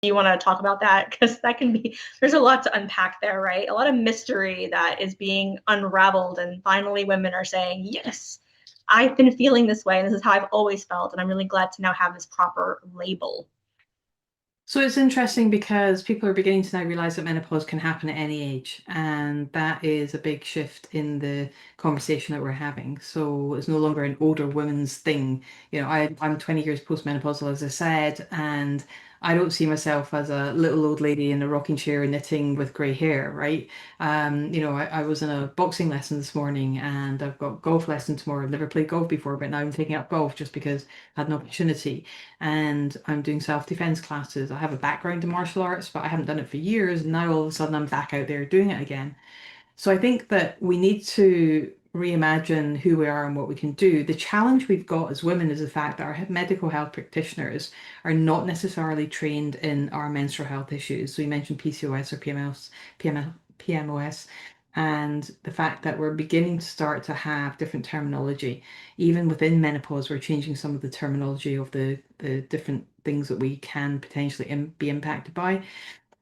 you want to talk about that? Because that can be, there's a lot to unpack there, right? A lot of mystery that is being unraveled. And finally, women are saying, yes, I've been feeling this way. And this is how I've always felt. And I'm really glad to now have this proper label. So it's interesting because people are beginning to now realize that menopause can happen at any age, and that is a big shift in the conversation that we're having. So it's no longer an older woman's thing. I'm 20 years postmenopausal, as I said, and I don't see myself as a little old lady in a rocking chair knitting with grey hair, right? I was in a boxing lesson this morning, and I've got golf lesson tomorrow. I've never played golf before, but now I'm taking up golf just because I had an opportunity, and I'm doing self-defense classes. I have a background in martial arts, but I haven't done it for years. And now all of a sudden I'm back out there doing it again. So I think that we need to reimagine who we are and what we can do. The challenge we've got as women is the fact that our medical health practitioners are not necessarily trained in our menstrual health issues. So you mentioned PCOS or PMOS, and the fact that we're beginning to start to have different terminology. Even within menopause, we're changing some of the terminology of the different things that we can potentially be impacted by.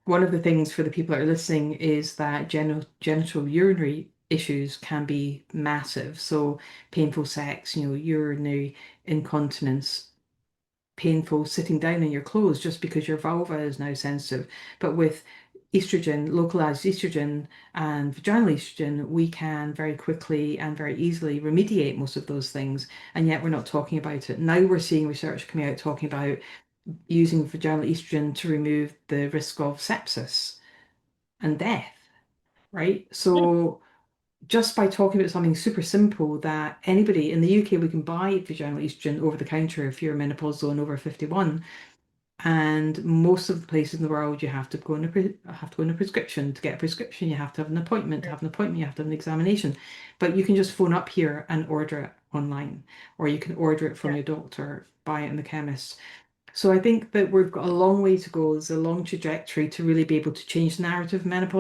One of the things for the people that are listening is that genital urinary issues can be massive. So painful sex, urinary incontinence, painful sitting down in your clothes just because your vulva is now sensitive. But with estrogen, localized estrogen and vaginal estrogen, we can very quickly and very easily remediate most of those things. And yet we're not talking about it. Now we're seeing research coming out talking about using vaginal estrogen to remove the risk of sepsis and death, right? So just by talking about something super simple that anybody in the UK, we can buy vaginal estrogen over the counter if you're menopausal and over 51. And most of the places in the world, you have to go on a prescription. To get a prescription, you have to have an appointment. To have an appointment, you have to have an examination. But you can just phone up here and order it online, or you can order it from Yeah. your doctor, buy it in the chemist. So I think that we've got a long way to go. There's a long trajectory to really be able to change the narrative of menopause.